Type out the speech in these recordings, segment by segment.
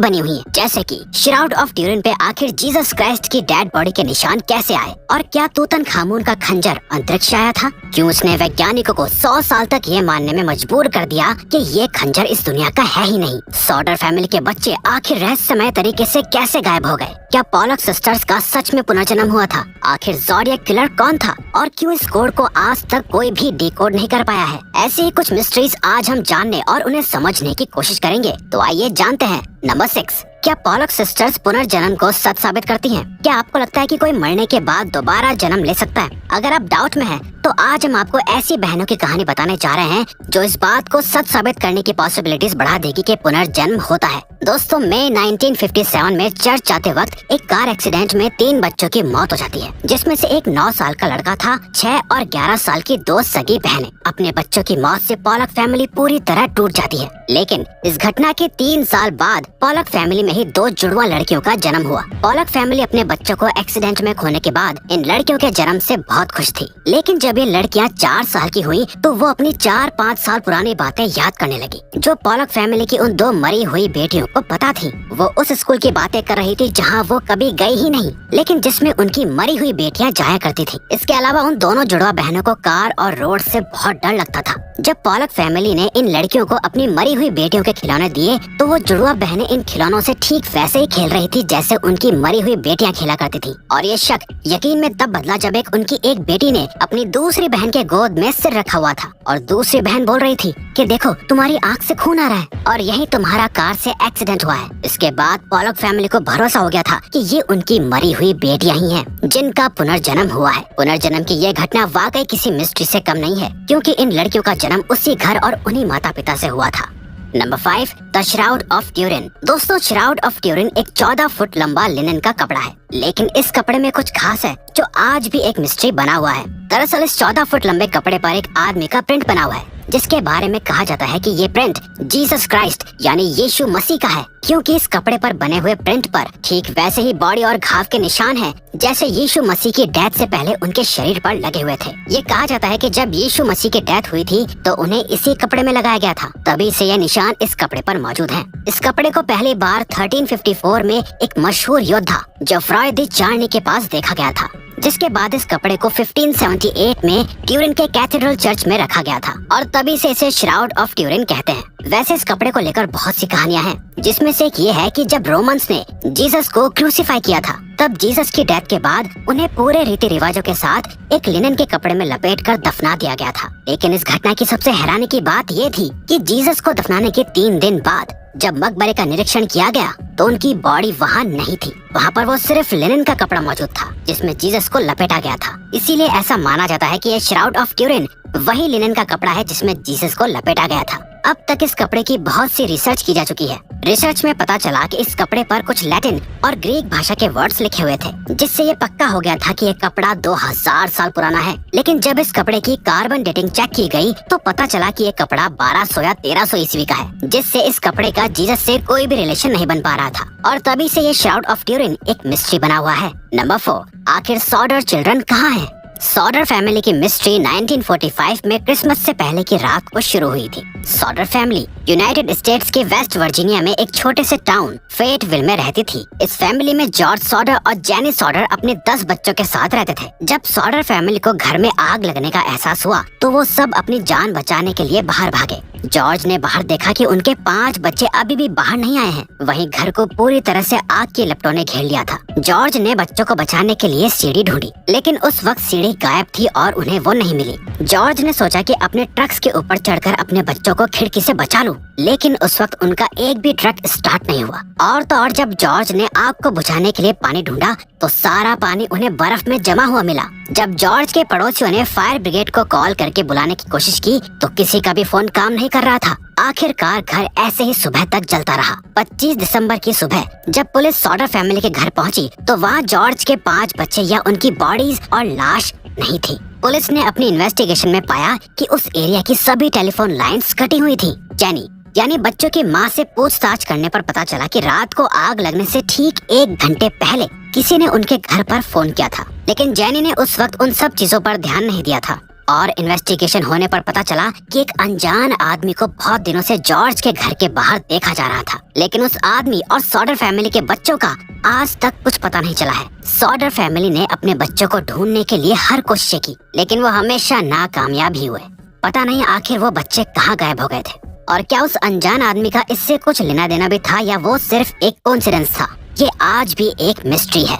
बनी हुई हैं, जैसे कि श्राउड ऑफ ट्यूरिन पे आखिर जीसस क्राइस्ट की डेड बॉडी के निशान कैसे आए, और क्या तूतनखामुन का खंजर अंतरिक्ष से आया था, क्यों उसने वैज्ञानिकों को 100 साल तक ये मानने में मजबूर कर दिया कि ये खंजर इस दुनिया का है ही नहीं, सॉर्डर फैमिली के बच्चे आखिर रहस्यमय तरीके से कैसे गायब हो गए, क्या पॉलक सिस्टर्स का सच में पुनर्जन्म हुआ था, आखिर ज़ोडिएक किलर कौन था, और क्यों इस कोड को आज तक कोई भी डिकोड नहीं कर पाया है। ऐसी ही कुछ मिस्ट्रीज आज हम जानने और उन्हें समझने की कोशिश करेंगे। तो आइए जानते हैं। नंबर 6, क्या पॉलक सिस्टर्स पुनर्जन्म को सच साबित करती हैं? क्या आपको लगता है कि कोई मरने के बाद दोबारा जन्म ले सकता है? अगर आप डाउट में हैं, तो आज हम आपको ऐसी बहनों की कहानी बताने जा रहे हैं जो इस बात को सच साबित करने की पॉसिबिलिटीज बढ़ा देगी कि पुनर्जन्म होता है। दोस्तों, मई 1957 में चर्च जाते वक्त एक कार एक्सीडेंट में 3 बच्चों की मौत हो जाती है, जिसमें से एक 9 साल का लड़का था, 6 और 11 साल की 2 सगी बहनें। अपने बच्चों की मौत से पॉलक फैमिली पूरी तरह टूट जाती है। लेकिन इस घटना के 3 साल बाद पॉलक फैमिली में ही 2 जुड़वा लड़कियों का जन्म हुआ। पॉलक फैमिली अपने बच्चों को एक्सीडेंट में खोने के बाद इन लड़कियों के जन्म से बहुत खुश थी। लेकिन जब ये लड़कियां 4 साल की हुई तो वो अपनी 4-5 साल पुरानी बातें याद करने लगी, जो पॉलक फैमिली की उन 2 मरी हुई बेटियों को पता थी। वो उस स्कूल की बातें कर रही थी जहाँ वो कभी गई ही नहीं, लेकिन जिसमें उनकी मरी हुई बेटियां जाया करती थी। इसके अलावा उन दोनों जुड़वा बहनों को कार और रोड से बहुत डर लगता था। जब पॉलक फैमिली ने इन लड़कियों को अपनी मरी हुई बेटियों के खिलौने दिए, तो वो जुड़वा बहनें इन खिलौनों से ठीक वैसे ही खेल रही थी जैसे उनकी मरी हुई बेटियां खेला करती थी। और ये शक यकीन में तब बदला जब उनकी एक बेटी ने अपनी दूसरी बहन के गोद में सिर रखा हुआ था और दूसरी बहन बोल रही थी कि देखो, तुम्हारी आंख से खून आ रहा है और यही तुम्हारा कार से एक्सीडेंट हुआ है। इसके बाद पॉलक फैमिली को भरोसा हो गया था कि ये उनकी मरी हुई बेटियां ही हैं, जिनका पुनर्जन्म हुआ है। पुनर्जन्म की ये घटना वाकई किसी मिस्ट्री से कम नहीं है, क्योंकि इन लड़कियों का जन्म उसी घर और उन्हीं माता पिता से हुआ था। Number 5, the shroud of Turin. दोस्तों, श्राउड ऑफ ट्यूरिन एक 14 फुट लंबा लिनन का कपड़ा है, लेकिन इस कपड़े में कुछ खास है जो आज भी एक मिस्ट्री बना हुआ है। दरअसल इस 14 फुट लंबे कपड़े पर एक आदमी का प्रिंट बना हुआ है, जिसके बारे में कहा जाता है कि ये प्रिंट जीसस क्राइस्ट यानी यीशु मसीह का है, क्योंकि इस कपड़े पर बने हुए प्रिंट पर ठीक वैसे ही बॉडी और घाव के निशान हैं जैसे यीशु मसीह की डेथ से पहले उनके शरीर पर लगे हुए थे। ये कहा जाता है कि जब यीशु मसीह की डेथ हुई थी तो उन्हें इसी कपड़े में लगाया गया था, तभी से ये निशान इस कपड़े पर मौजूद हैं। इस कपड़े को पहली बार 1354 में एक मशहूर योद्धा जोफ्रॉय दी चार्नी के पास देखा गया था, जिसके बाद इस कपड़े को 1578 में ट्यूरिन के कैथेड्रल चर्च में रखा गया था और तभी से इसे श्राउड ऑफ ट्यूरिन कहते हैं। वैसे इस कपड़े को लेकर बहुत सी कहानियां हैं, जिसमें से एक ये है कि जब रोमन्स ने जीसस को क्रूसीफाई किया था, तब जीसस की डेथ के बाद उन्हें पूरे रीति रिवाजों के साथ एक लिनन के कपड़े में लपेट कर दफना दिया गया था। लेकिन इस घटना की सबसे हैरानी की बात ये थी कि जीसस को दफनाने के 3 दिन बाद जब मकबरे का निरीक्षण किया गया तो उनकी बॉडी वहाँ नहीं थी। वहाँ पर वो सिर्फ लिनन का कपड़ा मौजूद था जिसमें जीसस को लपेटा गया था। इसीलिए ऐसा माना जाता है कि ये श्राउड ऑफ ट्यूरिन वही लिनन का कपड़ा है जिसमें जीसस को लपेटा गया था। अब तक इस कपड़े की बहुत सी रिसर्च की जा चुकी है। रिसर्च में पता चला कि इस कपड़े पर कुछ लैटिन और ग्रीक भाषा के वर्ड्स लिखे हुए थे, जिससे ये पक्का हो गया था कि ये कपड़ा 2000 साल पुराना है। लेकिन जब इस कपड़े की कार्बन डेटिंग चेक की गई तो पता चला कि ये कपड़ा 1200 या 1300 ईस्वी का है, जिससे इस कपड़े का जीसस से कोई भी रिलेशन नहीं बन पा रहा था और तभी से ये श्राउड ऑफ ट्यूरिन एक मिस्ट्री बना हुआ है। नंबर 4, आखिर सॉर्डर चिल्ड्रन कहाँ हैं? सॉर्डर फैमिली की मिस्ट्री 1945 में क्रिसमस से पहले की रात को शुरू हुई थी। सॉर्डर फैमिली यूनाइटेड स्टेट्स के वेस्ट वर्जीनिया में एक छोटे से टाउन फेटविल में रहती थी। इस फैमिली में जॉर्ज सॉर्डर और जेनी सॉर्डर अपने 10 बच्चों के साथ रहते थे। जब सॉर्डर फैमिली को घर में आग लगने का एहसास हुआ तो वो सब अपनी जान बचाने के लिए बाहर भागे। जॉर्ज ने बाहर देखा कि उनके 5 बच्चे अभी भी बाहर नहीं आए हैं। वहीं घर को पूरी तरह से आग के लपटों ने घेर लिया था। जॉर्ज ने बच्चों को बचाने के लिए सीढ़ी ढूंढी, लेकिन उस वक्त सीढ़ी गायब थी और उन्हें वो नहीं मिली। जॉर्ज ने सोचा कि अपने ट्रक्स के ऊपर चढ़कर अपने बच्चों को खिड़की से बचा लूं, लेकिन उस वक्त उनका एक भी ट्रक स्टार्ट नहीं हुआ। और तो और जब जॉर्ज ने आग को बुझाने के लिए पानी ढूंढा तो सारा पानी उन्हें बर्फ में जमा हुआ मिला। जब जॉर्ज के पड़ोसियों ने फायर ब्रिगेड को कॉल करके बुलाने की कोशिश की तो किसी का भी फोन काम नहीं कर रहा था। आखिरकार घर ऐसे ही सुबह तक जलता रहा। 25 दिसंबर की सुबह जब पुलिस सॉर्डर फैमिली के घर पहुंची तो वहां जॉर्ज के 5 बच्चे या उनकी बॉडीज और लाश नहीं थी। पुलिस ने अपनी इन्वेस्टिगेशन में पाया कि उस एरिया की सभी टेलीफोन लाइंस कटी हुई थी। जेनी यानी बच्चों की मां से पूछताछ करने पर पता चला कि रात को आग लगने से ठीक 1 घंटे पहले किसी ने उनके घर पर फोन किया था, लेकिन जेनी ने उस वक्त उन सब चीजों पर ध्यान नहीं दिया था और इन्वेस्टिगेशन होने पर पता चला कि एक अनजान आदमी को बहुत दिनों से जॉर्ज के घर के बाहर देखा जा रहा था, लेकिन उस आदमी और सॉडर फैमिली के बच्चों का आज तक कुछ पता नहीं चला है। सॉडर फैमिली ने अपने बच्चों को ढूंढने के लिए हर कोशिश की, लेकिन वो हमेशा नाकामयाब ही हुए। पता नहीं आखिर वो बच्चे कहाँ गायब हो गए थे, और क्या उस अनजान आदमी का इससे कुछ लेना देना भी था या वो सिर्फ एक कोइंसिडेंस था। ये आज भी एक मिस्ट्री है।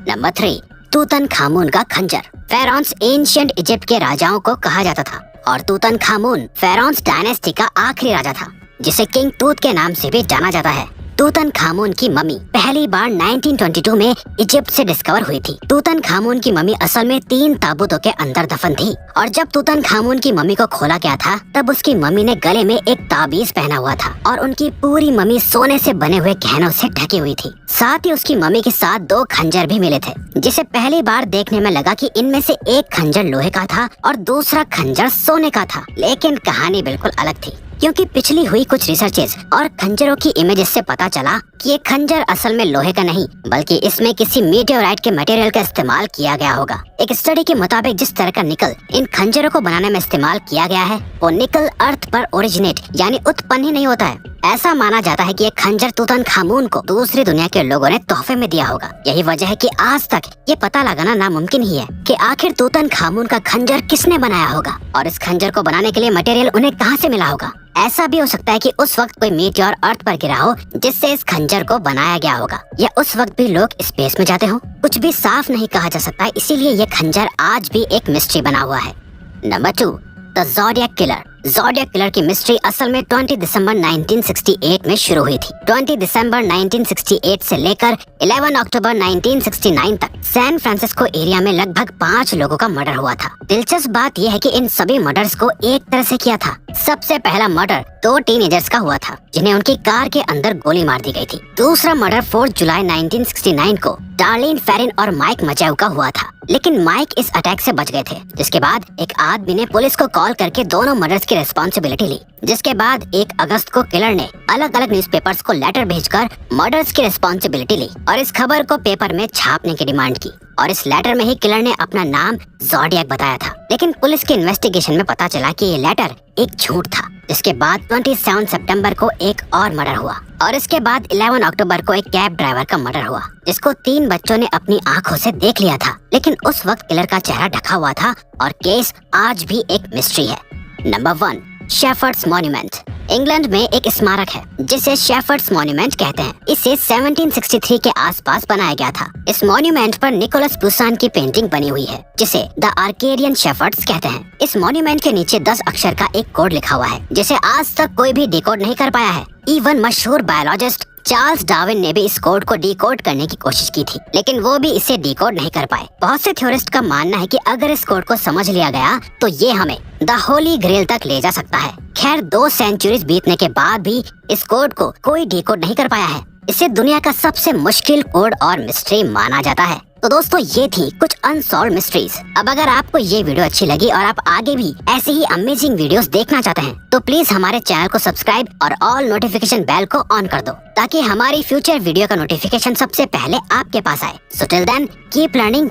नंबर 3, तूतनखामुन का खंजर। फेरोन्स एंशिएंट इजिप्ट के राजाओं को कहा जाता था और तूतनखामुन फेरोन्स डायनेस्टी का आखिरी राजा था, जिसे किंग तूत के नाम से भी जाना जाता है। तूतनखामुन की मम्मी पहली बार 1922 में इजिप्ट से डिस्कवर हुई थी। तूतनखामुन की मम्मी असल में 3 ताबूतों के अंदर दफन थी, और जब तूतनखामुन की मम्मी को खोला गया था तब उसकी मम्मी ने गले में एक ताबीज पहना हुआ था और उनकी पूरी मम्मी सोने से बने हुए गहनों से ढकी हुई थी। साथ ही उसकी मम्मी के साथ 2 खंजर भी मिले थे, जिसे पहली बार देखने में लगा कि इनमें से एक खंजर लोहे का था और दूसरा खंजर सोने का था। लेकिन कहानी बिल्कुल अलग थी, क्योंकि पिछली हुई कुछ रिसर्चेस और खंजरों की इमेजेस से पता चला कि ये खंजर असल में लोहे का नहीं, बल्कि इसमें किसी मीटियोराइट के मटेरियल का इस्तेमाल किया गया होगा। एक स्टडी के मुताबिक जिस तरह का निकल इन खंजरों को बनाने में इस्तेमाल किया गया है, वो निकल अर्थ पर ओरिजिनेट यानी उत्पन्न ही नहीं होता है। ऐसा माना जाता है कि ये खंजर तूतनखामुन को दूसरी दुनिया के लोगों ने तोहफे में दिया होगा। यही वजह है कि आज तक ये पता लगाना नामुमकिन ही है कि आखिर तूतनखामुन का खंजर किसने बनाया होगा और इस खंजर को बनाने के लिए मटेरियल उन्हें कहां से मिला होगा। ऐसा भी हो सकता है कि उस वक्त कोई मीटियोर अर्थ पर गिरा हो जिससे इस खंजर को बनाया गया होगा, या उस वक्त भी लोग स्पेस में जाते हो। कुछ भी साफ नहीं कहा जा सकता, इसीलिए ये खंजर आज भी एक मिस्ट्री बना हुआ है। Number 2, the zodiac killer. Zodiac killer की मिस्ट्री असल में 20 दिसंबर 1968 में शुरू हुई थी। 20 दिसंबर 1968 से लेकर 11 अक्टूबर 1969 तक सैन फ्रांसिस्को एरिया में लगभग 5 लोगों का मर्डर हुआ था। दिलचस्प बात यह है कि इन सभी मर्डर्स को एक तरह से किया था। सबसे पहला मर्डर 2 टीनेजर्स का हुआ था, जिन्हें उनकी कार के अंदर गोली मार दी गई थी। दूसरा मर्डर 4 जुलाई 1969 को डार्लिन फेरिन और माइक मचेउ का हुआ था, लेकिन माइक इस अटैक से बच गए थे। जिसके बाद एक आदमी ने पुलिस को कॉल करके दोनों मर्डर्स की रिस्पॉन्सिबिलिटी ली। जिसके बाद 1 अगस्त को किलर ने अलग अलग न्यूज़पेपर्स को लेटर भेजकर मर्डर्स की रिस्पॉन्सिबिलिटी ली और इस खबर को पेपर में छापने की डिमांड की, और इस लेटर में ही किलर ने अपना नाम ज़ोडिएक बताया था। लेकिन पुलिस की इन्वेस्टिगेशन में पता चला कि ये लेटर एक झूठ था। इसके बाद 27 सितंबर को एक और मर्डर हुआ, और इसके बाद 11 अक्टूबर को एक कैब ड्राइवर का मर्डर हुआ, जिसको 3 बच्चों ने अपनी आंखों से देख लिया था। लेकिन उस वक्त किलर का चेहरा ढका हुआ था और केस आज भी एक मिस्ट्री है। Number 1, shepherd's monument. इंग्लैंड में एक स्मारक है जिसे शेफर्ड्स मॉन्यूमेंट कहते हैं। इसे 1763 के आसपास बनाया गया था। इस मॉन्यूमेंट पर निकोलस बुसान की पेंटिंग बनी हुई है, जिसे द आर्केडियन शेफर्ड्स कहते हैं। इस मॉन्यूमेंट के नीचे 10 अक्षर का एक कोड लिखा हुआ है, जिसे आज तक कोई भी डिकोड नहीं कर पाया है। इवन मशहूर बायोलॉजिस्ट चार्ल्स डार्विन ने भी इस कोड को डिकोड करने की कोशिश की थी, लेकिन वो भी इसे डिकोड नहीं कर पाए। बहुत से थ्योरिस्ट का मानना है कि अगर इस कोड को समझ लिया गया तो ये हमें द होली ग्रेल तक ले जा सकता है। खैर 2 सेंचुरीज बीतने के बाद भी इस कोड को कोई डिकोड नहीं कर पाया है। इसे दुनिया का सबसे मुश्किल कोड और मिस्ट्री माना जाता है। तो दोस्तों, ये थी कुछ अनसॉल्व मिस्ट्रीज। अब अगर आपको ये वीडियो अच्छी लगी और आप आगे भी ऐसे ही अमेजिंग वीडियोस देखना चाहते हैं, तो प्लीज हमारे चैनल को सब्सक्राइब और ऑल नोटिफिकेशन बेल को ऑन कर दो, ताकि हमारी फ्यूचर वीडियो का नोटिफिकेशन सबसे पहले आपके पास आए। So till then keep learning.